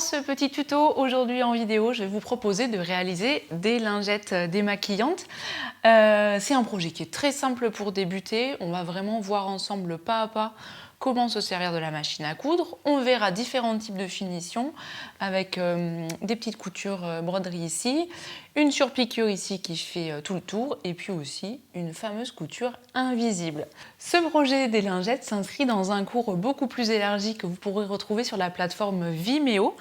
ce petit tuto aujourd'hui en vidéo, je vais vous proposer de réaliser des lingettes démaquillantes. C'est un projet qui est très simple pour débuter. On va vraiment voir ensemble pas à pas comment se servir de la machine à coudre. On verra différents types de finitions avec des petites coutures broderie ici, une surpiqûre ici qui fait tout le tour et puis aussi une fameuse couture invisible. Ce projet des lingettes s'inscrit dans un cours beaucoup plus élargi que vous pourrez retrouver sur la plateforme Vimeo.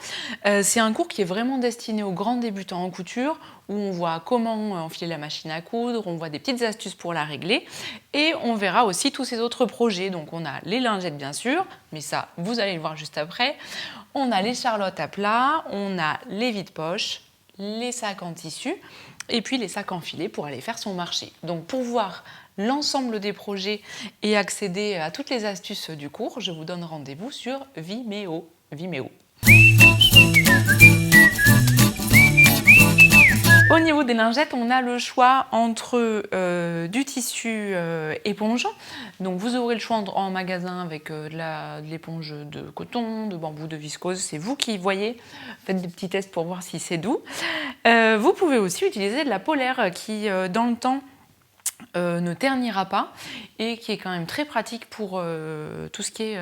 C'est un cours qui est vraiment destiné aux grands débutants en couture où on voit comment enfiler la machine à coudre, on voit des petites astuces pour la régler et on verra aussi tous ces autres projets. Donc on a les lingettes bien sûr, mais ça vous allez le voir juste après. On a les charlottes à plat, on a les vides-poches, les sacs en tissu et puis les sacs enfilés pour aller faire son marché. Donc pour voir l'ensemble des projets et accéder à toutes les astuces du cours, je vous donne rendez-vous sur Vimeo. Au niveau des lingettes, on a le choix entre du tissu éponge. Donc vous aurez le choix en magasin avec de l'éponge de coton, de bambou, de viscose. C'est vous qui voyez. Faites des petits tests pour voir si c'est doux. Vous pouvez aussi utiliser de la polaire qui, dans le temps, ne ternira pas et qui est quand même très pratique pour tout ce qui est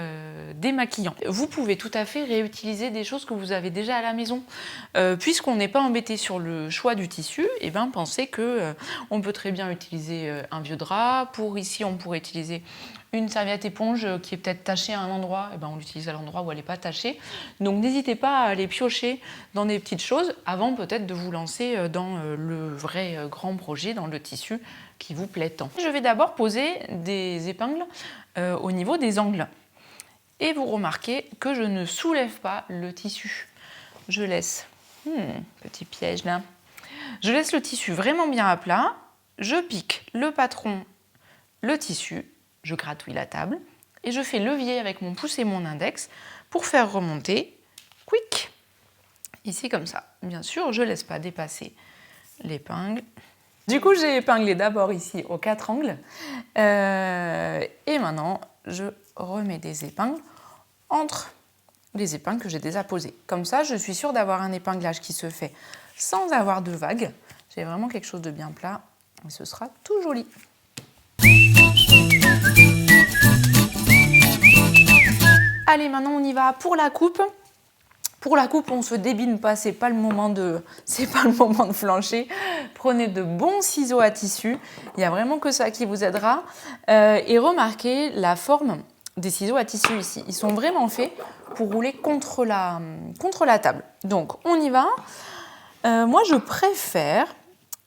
démaquillant. Vous pouvez tout à fait réutiliser des choses que vous avez déjà à la maison. Puisqu'on n'est pas embêté sur le choix du tissu, et ben pensez que on peut très bien utiliser un vieux drap. Pour ici, on pourrait utiliser une serviette éponge qui est peut-être tachée à un endroit, et ben on l'utilise à l'endroit où elle n'est pas tachée. Donc n'hésitez pas à aller piocher dans des petites choses avant peut-être de vous lancer dans le vrai grand projet, dans le tissu qui vous plaît tant. Je vais d'abord poser des épingles au niveau des angles. Et vous remarquez que je ne soulève pas le tissu. Je laisse, petit piège là, je laisse le tissu vraiment bien à plat, je pique le patron, le tissu, je gratouille la table et je fais levier avec mon pouce et mon index pour faire remonter, quick, ici comme ça. Bien sûr, je ne laisse pas dépasser l'épingle. Du coup, j'ai épinglé d'abord ici aux 4 angles et maintenant, je remets des épingles entre les épingles que j'ai déjà posées. Comme ça, je suis sûre d'avoir un épinglage qui se fait sans avoir de vagues. J'ai vraiment quelque chose de bien plat et ce sera tout joli. Allez, maintenant on y va pour la coupe. Pour la coupe, on ne se débine pas, c'est pas le moment de flancher. Prenez de bons ciseaux à tissu, il n'y a vraiment que ça qui vous aidera. Et remarquez la forme des ciseaux à tissu ici. Ils sont vraiment faits pour rouler contre la table. Donc on y va. Moi je préfère,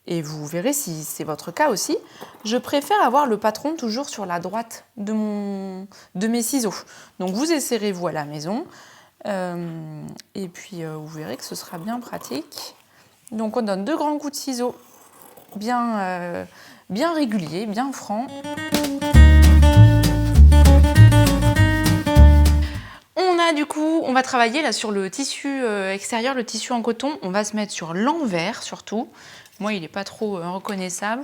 et vous verrez si c'est votre cas aussi, je préfère avoir le patron toujours sur la droite de mes ciseaux. Donc vous essayerez vous à la maison. Et puis vous verrez que ce sera bien pratique. Donc on donne 2 grands coups de ciseaux bien réguliers, bien francs. On va travailler là sur le tissu extérieur, le tissu en coton. On va se mettre sur l'envers surtout. Moi il n'est pas trop reconnaissable,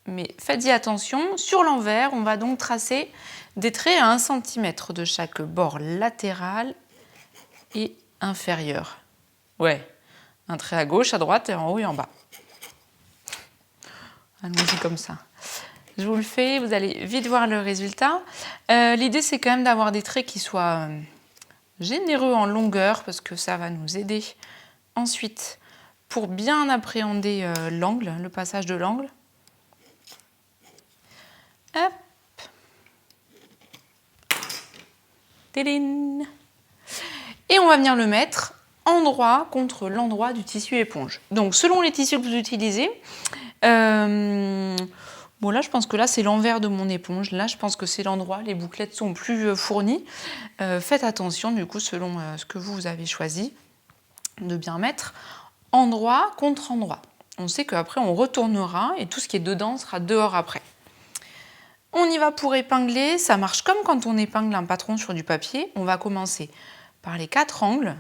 mais faites-y attention. Sur l'envers, on va donc tracer des traits à 1 cm de chaque bord latéral et inférieur. Ouais, un trait à gauche, à droite et en haut et en bas. Allons-y comme ça. Je vous le fais, vous allez vite voir le résultat. L'idée, c'est quand même d'avoir des traits qui soient généreux en longueur parce que ça va nous aider ensuite pour bien appréhender l'angle, le passage de l'angle. Hop. Téline. Et on va venir le mettre endroit contre l'endroit du tissu éponge. Donc selon les tissus que vous utilisez, bon là je pense que là c'est l'envers de mon éponge, là je pense que c'est l'endroit, les bouclettes sont plus fournies. Faites attention du coup selon ce que vous avez choisi de bien mettre endroit contre endroit. On sait qu'après on retournera et tout ce qui est dedans sera dehors après. On y va pour épingler, ça marche comme quand on épingle un patron sur du papier. On va commencer par les 4 angles.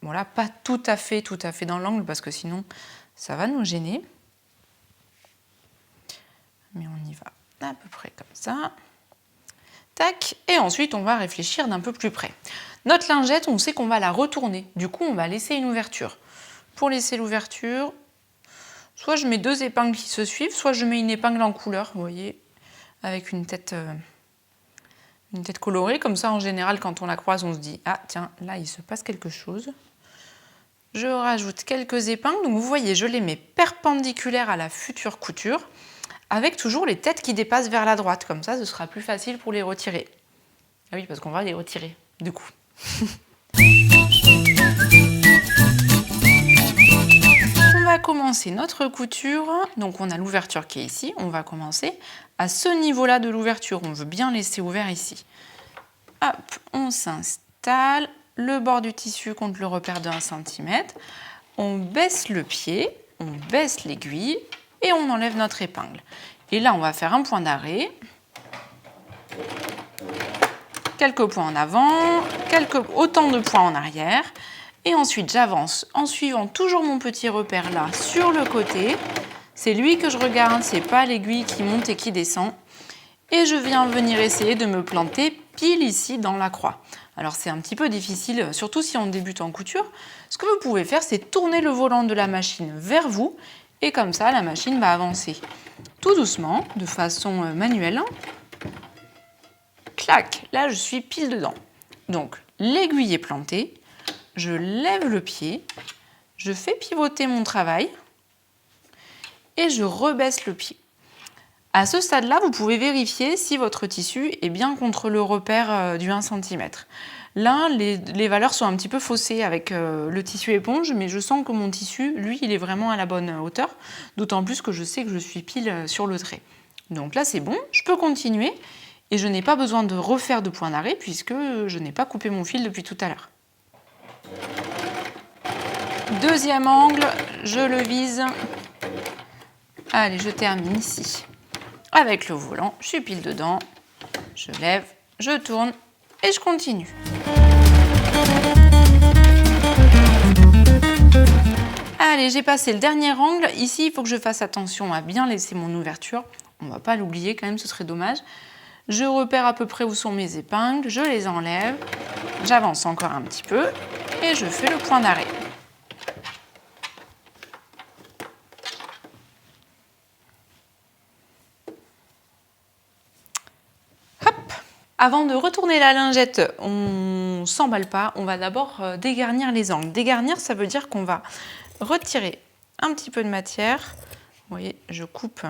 Bon là, pas tout à fait dans l'angle parce que sinon, ça va nous gêner. Mais on y va à peu près comme ça. Tac. Et ensuite, on va réfléchir d'un peu plus près. Notre lingette, on sait qu'on va la retourner. Du coup, on va laisser une ouverture. Pour laisser l'ouverture, soit je mets 2 épingles qui se suivent, soit je mets une épingle en couleur, vous voyez, avec une tête colorée. Comme ça, en général, quand on la croise, on se dit « Ah, tiens, là, il se passe quelque chose ». Je rajoute quelques épingles. Donc, vous voyez, je les mets perpendiculaires à la future couture, avec toujours les têtes qui dépassent vers la droite. Comme ça, ce sera plus facile pour les retirer. Ah oui, parce qu'on va les retirer, du coup. On va commencer notre couture. Donc, on a l'ouverture qui est ici. On va commencer à ce niveau-là de l'ouverture. On veut bien laisser ouvert ici. Hop, on s'installe. Le bord du tissu contre le repère de 1 cm. On baisse le pied, on baisse l'aiguille et on enlève notre épingle. Et là, on va faire un point d'arrêt. Quelques points en avant, autant de points en arrière. Et ensuite, j'avance en suivant toujours mon petit repère là sur le côté. C'est lui que je regarde, c'est pas l'aiguille qui monte et qui descend. Et je viens venir essayer de me planter pile ici dans la croix. Alors c'est un petit peu difficile, surtout si on débute en couture. Ce que vous pouvez faire, c'est tourner le volant de la machine vers vous et comme ça, la machine va avancer tout doucement, de façon manuelle. Clac, là je suis pile dedans. Donc l'aiguille est plantée, je lève le pied, je fais pivoter mon travail et je rebaisse le pied. À ce stade-là, vous pouvez vérifier si votre tissu est bien contre le repère du 1 cm. Là, les valeurs sont un petit peu faussées avec le tissu éponge, mais je sens que mon tissu, lui, il est vraiment à la bonne hauteur, d'autant plus que je sais que je suis pile sur le trait. Donc là, c'est bon, je peux continuer et je n'ai pas besoin de refaire de point d'arrêt puisque je n'ai pas coupé mon fil depuis tout à l'heure. Deuxième angle, je le vise. Allez, je termine ici. Avec le volant, je suis pile dedans, je lève, je tourne et je continue. Allez, j'ai passé le dernier angle. Ici, il faut que je fasse attention à bien laisser mon ouverture. On ne va pas l'oublier quand même, ce serait dommage. Je repère à peu près où sont mes épingles, je les enlève, j'avance encore un petit peu et je fais le point d'arrêt. Avant de retourner la lingette, on ne s'emballe pas, on va d'abord dégarnir les angles. Dégarnir, ça veut dire qu'on va retirer un petit peu de matière. Vous voyez, je coupe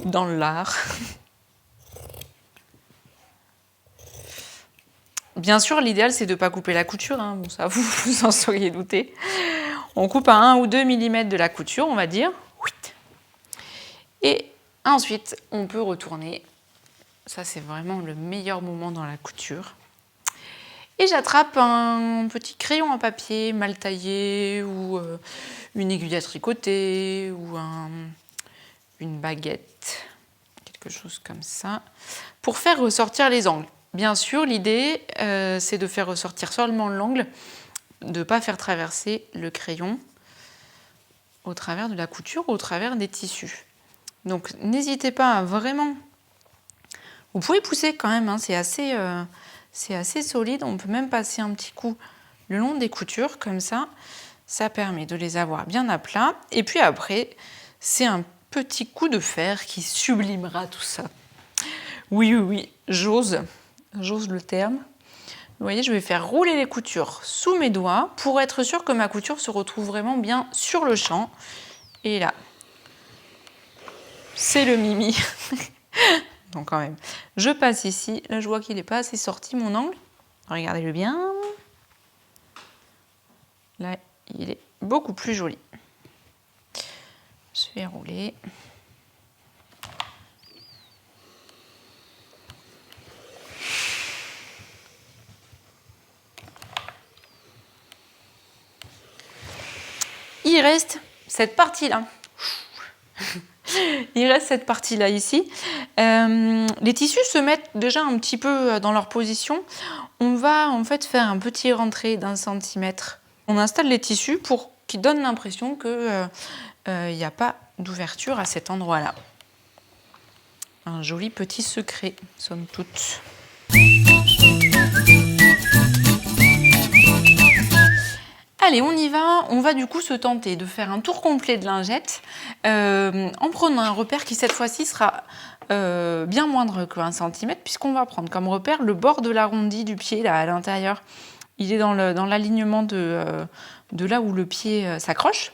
dans le lard. Bien sûr, l'idéal, c'est de ne pas couper la couture, hein. Bon, ça, vous en seriez douté. On coupe à 1 ou 2 mm de la couture, on va dire. Et ensuite, on peut retourner. Ça, c'est vraiment le meilleur moment dans la couture. Et j'attrape un petit crayon à papier mal taillé ou une aiguille à tricoter ou une baguette, quelque chose comme ça, pour faire ressortir les angles. Bien sûr, l'idée, c'est de faire ressortir seulement l'angle, de ne pas faire traverser le crayon au travers de la couture, au travers des tissus. Donc, n'hésitez pas à vraiment... Vous pouvez pousser quand même, hein, c'est assez solide. On peut même passer un petit coup le long des coutures, comme ça. Ça permet de les avoir bien à plat. Et puis après, c'est un petit coup de fer qui sublimera tout ça. Oui, j'ose le terme. Vous voyez, je vais faire rouler les coutures sous mes doigts pour être sûr que ma couture se retrouve vraiment bien sur le champ. Et là, c'est le mimi. Donc quand même, je passe ici. Là, je vois qu'il n'est pas assez sorti, mon angle. Regardez-le bien. Là, il est beaucoup plus joli. Je vais rouler. Il reste cette partie-là. Il reste cette partie-là ici. Les tissus se mettent déjà un petit peu dans leur position. On va en fait faire un petit rentré d'1 cm. On installe les tissus pour qu'ils donnent l'impression qu'il n'y a pas d'ouverture à cet endroit-là. Un joli petit secret, somme toute. Allez, on y va. On va du coup se tenter de faire un tour complet de lingette en prenant un repère qui cette fois-ci sera bien moindre que 1 cm puisqu'on va prendre comme repère le bord de l'arrondi du pied là à l'intérieur. Il est dans l'alignement de là où le pied s'accroche.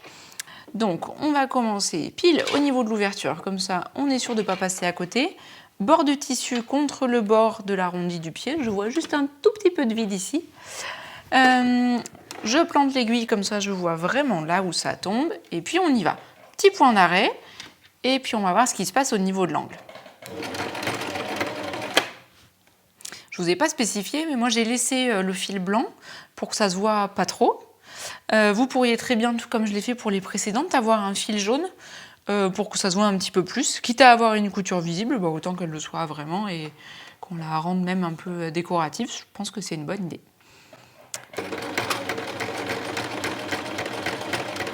Donc on va commencer pile au niveau de l'ouverture, comme ça on est sûr de ne pas passer à côté. Bord du tissu contre le bord de l'arrondi du pied, je vois juste un tout petit peu de vide ici. Je plante l'aiguille comme ça je vois vraiment là où ça tombe et puis on y va. Petit point d'arrêt et puis on va voir ce qui se passe au niveau de l'angle. Je ne vous ai pas spécifié mais moi j'ai laissé le fil blanc pour que ça se voit pas trop. Vous pourriez très bien, tout comme je l'ai fait pour les précédentes, avoir un fil jaune pour que ça se voit un petit peu plus. Quitte à avoir une couture visible, bah, autant qu'elle le soit vraiment et qu'on la rende même un peu décorative. Je pense que c'est une bonne idée.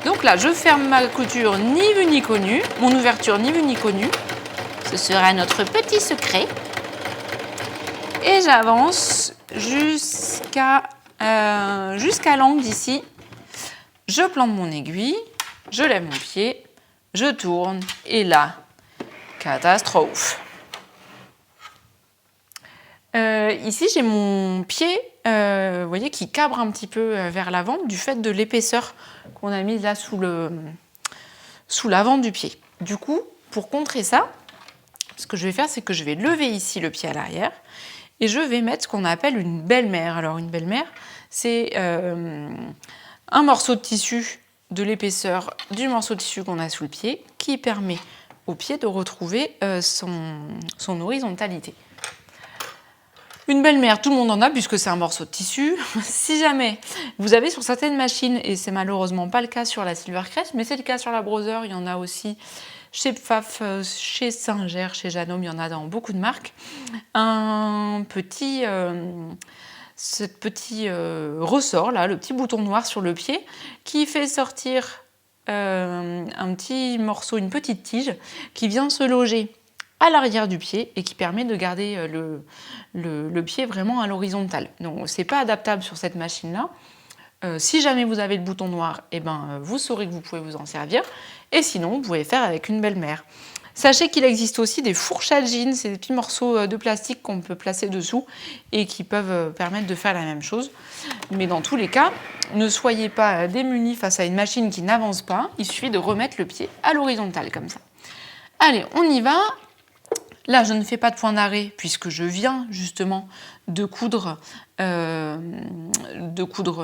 Donc là, je ferme ma couture ni vue ni connue, mon ouverture ni vue ni connue. Ce sera notre petit secret. Et j'avance jusqu'à l'angle d'ici. Je plante mon aiguille, je lève mon pied, je tourne et là, catastrophe. Ici, j'ai mon pied, vous voyez, qui cabre un petit peu vers l'avant du fait de l'épaisseur qu'on a mise là sous l'avant du pied. Du coup, pour contrer ça, ce que je vais faire, c'est que je vais lever ici le pied à l'arrière et je vais mettre ce qu'on appelle une belle-mère. Alors, une belle-mère, c'est un morceau de tissu de l'épaisseur du morceau de tissu qu'on a sous le pied qui permet au pied de retrouver son horizontalité. Une belle-mère, tout le monde en a puisque c'est un morceau de tissu. Si jamais vous avez sur certaines machines, et c'est malheureusement pas le cas sur la Silvercrest, mais c'est le cas sur la Brother, il y en a aussi chez Pfaff, chez Singer, chez Janome, il y en a dans beaucoup de marques, ce petit ressort là, le petit bouton noir sur le pied qui fait sortir un petit morceau, une petite tige qui vient se loger à l'arrière du pied et qui permet de garder le pied vraiment à l'horizontale. Donc c'est pas adaptable sur cette machine là. Si jamais vous avez le bouton noir, eh ben, vous saurez que vous pouvez vous en servir et sinon vous pouvez faire avec une belle-mère. Sachez qu'il existe aussi des fourches à jeans, c'est des petits morceaux de plastique qu'on peut placer dessous et qui peuvent permettre de faire la même chose. Mais dans tous les cas, ne soyez pas démunis face à une machine qui n'avance pas, il suffit de remettre le pied à l'horizontale comme ça. Allez, on y va. Là, je ne fais pas de point d'arrêt puisque je viens justement de coudre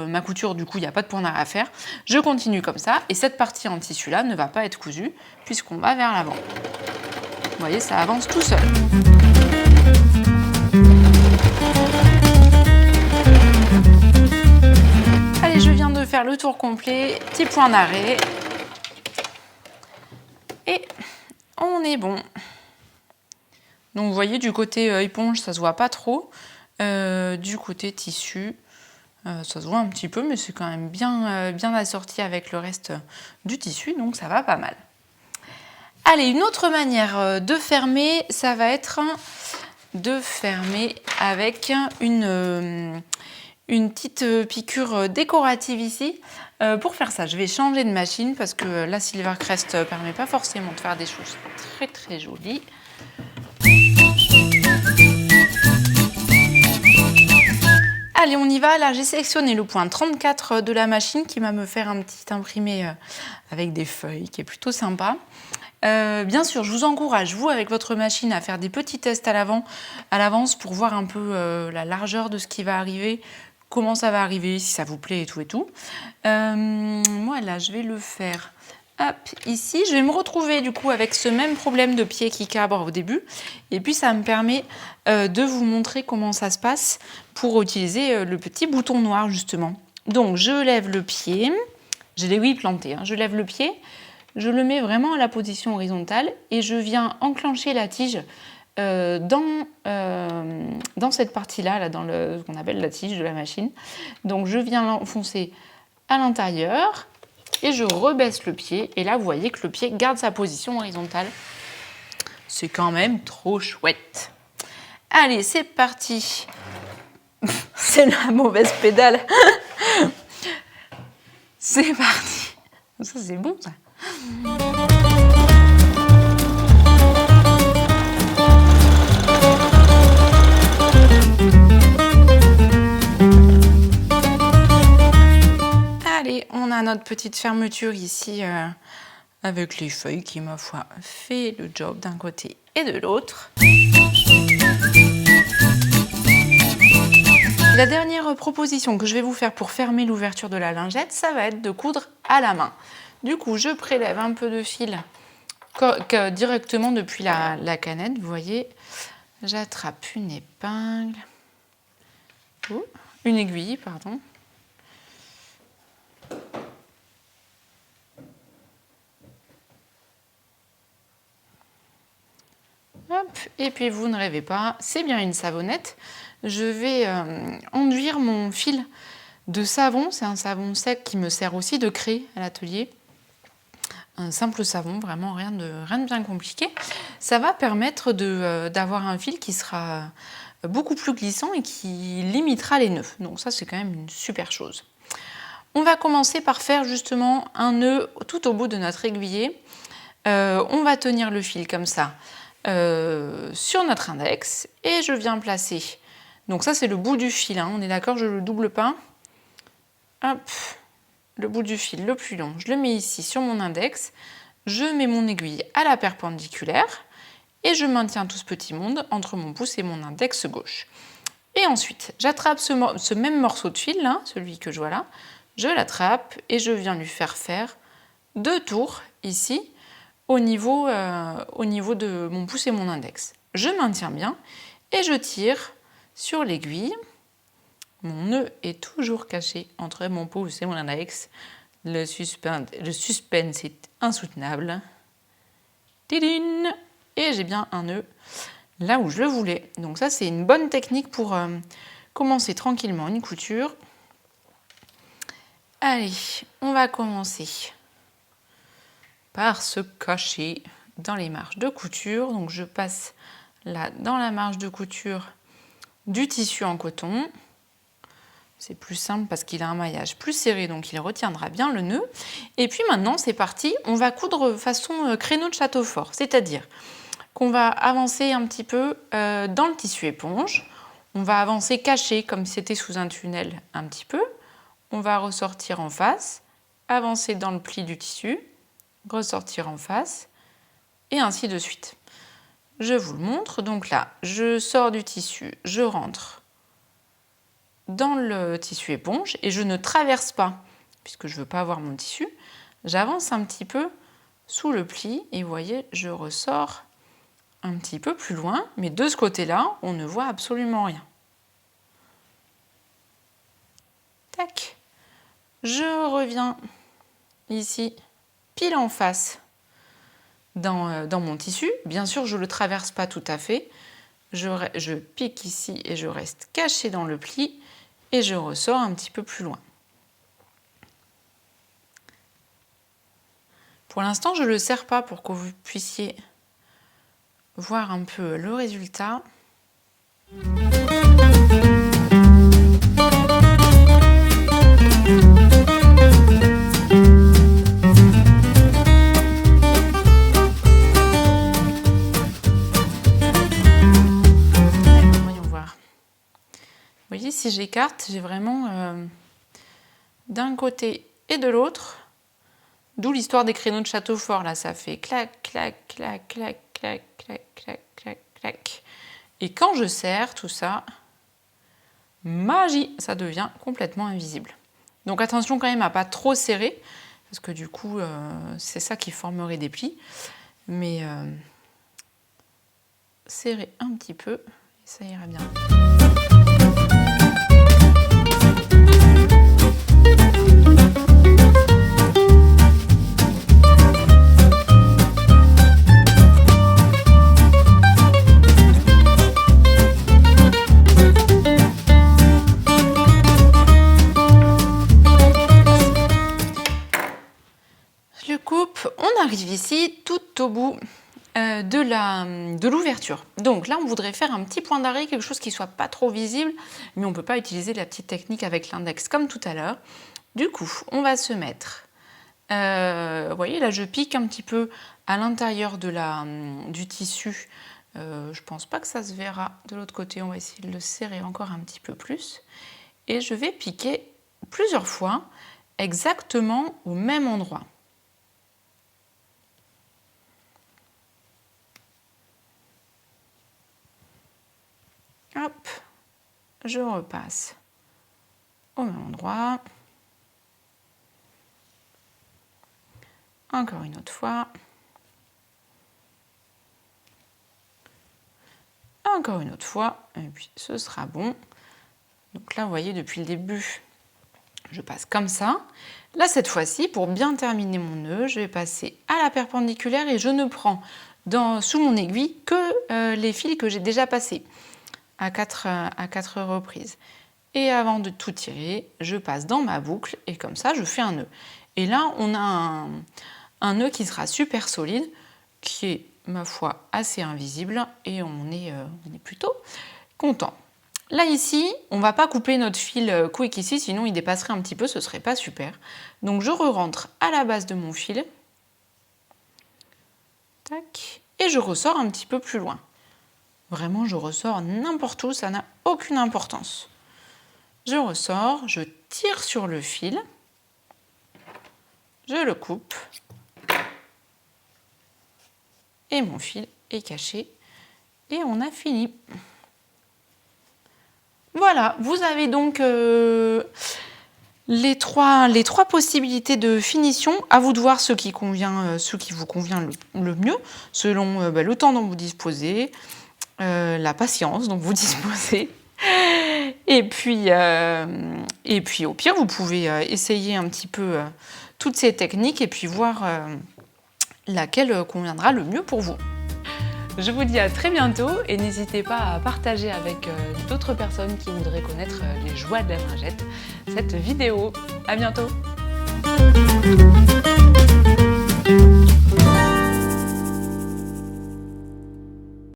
ma couture, du coup il n'y a pas de point d'arrêt à faire. Je continue comme ça et cette partie en tissu là ne va pas être cousue puisqu'on va vers l'avant. Vous voyez, ça avance tout seul. Allez, je viens de faire le tour complet, petit point d'arrêt et on est bon. Donc vous voyez, du côté éponge, ça se voit pas trop. Du côté tissu, ça se voit un petit peu, mais c'est quand même bien assorti avec le reste du tissu, donc ça va pas mal. Allez, une autre manière de fermer, ça va être de fermer avec une petite piqûre décorative ici. Pour faire ça, je vais changer de machine parce que la Silvercrest ne permet pas forcément de faire des choses très très jolies. Allez, on y va. Là, j'ai sélectionné le point 34 de la machine qui va me faire un petit imprimé avec des feuilles qui est plutôt sympa. Bien sûr, je vous encourage, vous, avec votre machine, à faire des petits tests à l'avance pour voir un peu la largeur de ce qui va arriver, comment ça va arriver, si ça vous plaît et tout. Moi, là, je vais le faire hop, ici. Je vais me retrouver, du coup, avec ce même problème de pied qui cabre au début. Et puis, ça me permet de vous montrer comment ça se passe pour utiliser le petit bouton noir, justement. Donc, je lève le pied. J'ai l'aiguille plantée, hein. Je lève le pied. Je le mets vraiment à la position horizontale et je viens enclencher la tige dans cette partie-là, là, dans ce qu'on appelle la tige de la machine. Donc je viens l'enfoncer à l'intérieur et je rebaisse le pied. Et là, vous voyez que le pied garde sa position horizontale. C'est quand même trop chouette. Allez, c'est parti. C'est la mauvaise pédale. C'est parti. Ça, c'est bon, ça. Allez, on a notre petite fermeture ici avec les feuilles qui, ma foi, fait le job d'un côté et de l'autre. La dernière proposition que je vais vous faire pour fermer l'ouverture de la lingette, ça va être de coudre à la main. Du coup, je prélève un peu de fil directement depuis la canette. Vous voyez, j'attrape une épingle, une aiguille, pardon. Hop, et puis vous ne rêvez pas, c'est bien une savonnette. Je vais enduire mon fil de savon. C'est un savon sec qui me sert aussi de craie à l'atelier. Un simple savon, vraiment rien de bien compliqué. Ça va permettre d'avoir un fil qui sera beaucoup plus glissant et qui limitera les nœuds. Donc ça, c'est quand même une super chose. On va commencer par faire justement un nœud tout au bout de notre aiguillé. On va tenir le fil comme ça sur notre index et je viens placer. Donc ça, c'est le bout du fil, hein. On est d'accord, je ne le double pas. Hop, le bout du fil le plus long, je le mets ici sur mon index. Je mets mon aiguille à la perpendiculaire et je maintiens tout ce petit monde entre mon pouce et mon index gauche. Et ensuite, j'attrape ce même morceau de fil, là, celui que je vois là, je l'attrape et je viens lui faire 2 tours ici au niveau de mon pouce et mon index. Je maintiens bien et je tire sur l'aiguille. Mon nœud est toujours caché entre mon pouce et mon index. Le suspense est insoutenable. Tidine! Et j'ai bien un nœud là où je le voulais. Donc ça, c'est une bonne technique pour commencer tranquillement une couture. Allez, on va commencer par se cacher dans les marges de couture. Donc je passe là dans la marge de couture du tissu en coton. C'est plus simple parce qu'il a un maillage plus serré, donc il retiendra bien le nœud. Et puis maintenant, c'est parti, on va coudre façon créneau de château fort, c'est-à-dire qu'on va avancer un petit peu dans le tissu éponge. On va avancer caché comme si c'était sous un tunnel un petit peu. On va ressortir en face, avancer dans le pli du tissu, ressortir en face, et ainsi de suite. Je vous le montre. Donc là, je sors du tissu, je rentre dans le tissu éponge et je ne traverse pas, puisque je ne veux pas avoir mon tissu. J'avance un petit peu sous le pli et vous voyez, je ressors un petit peu plus loin, mais de ce côté-là, on ne voit absolument rien. Tac. Je reviens ici, pile en face dans mon tissu. Bien sûr, je ne le traverse pas tout à fait. Je pique ici et je reste cachée dans le pli et je ressors un petit peu plus loin. Pour l'instant, je ne le serre pas pour que vous puissiez voir un peu le résultat. Vous voyez, si j'écarte, j'ai vraiment d'un côté et de l'autre, d'où l'histoire des créneaux de château fort. Là, ça fait clac, clac, clac, clac, clac, clac, clac, clac, clac. Et quand je serre tout ça, magie, ça devient complètement invisible. Donc attention quand même à pas trop serrer, parce que du coup, c'est ça qui formerait des plis. Mais serrer un petit peu, et ça ira bien. On arrive ici tout au bout de l'ouverture. Donc là, on voudrait faire un petit point d'arrêt, quelque chose qui ne soit pas trop visible, mais on ne peut pas utiliser la petite technique avec l'index comme tout à l'heure. Du coup, on va se mettre, vous voyez là je pique un petit peu à l'intérieur du tissu. Je pense pas que ça se verra de l'autre côté, on va essayer de le serrer encore un petit peu plus. Et je vais piquer plusieurs fois exactement au même endroit. Hop, je repasse au même endroit. Encore une autre fois. Encore une autre fois, et puis ce sera bon. Donc là, vous voyez, depuis le début, je passe comme ça. Là, cette fois-ci, pour bien terminer mon nœud, je vais passer à la perpendiculaire et je ne prends sous mon aiguille que les fils que j'ai déjà passés à 4 reprises. Et avant de tout tirer, je passe dans ma boucle et comme ça, je fais un nœud. Et là, on a un nœud qui sera super solide, qui est, ma foi, assez invisible et on est plutôt content. Là ici, on ne va pas couper notre fil quick ici, sinon il dépasserait un petit peu, ce serait pas super. Donc je re-rentre à la base de mon fil. Tac, et je ressors un petit peu plus loin. Vraiment, je ressors n'importe où, ça n'a aucune importance. Je ressors, je tire sur le fil, je le coupe. Et mon fil est caché et on a fini. Voilà, vous avez donc les trois possibilités de finition. À vous de voir ce qui vous convient le mieux, selon le temps dont vous disposez, la patience dont vous disposez. Et puis au pire, vous pouvez essayer un petit peu toutes ces techniques et puis voir laquelle conviendra le mieux pour vous. Je vous dis à très bientôt et n'hésitez pas à partager avec d'autres personnes qui voudraient connaître les joies de la lingette cette vidéo. À bientôt!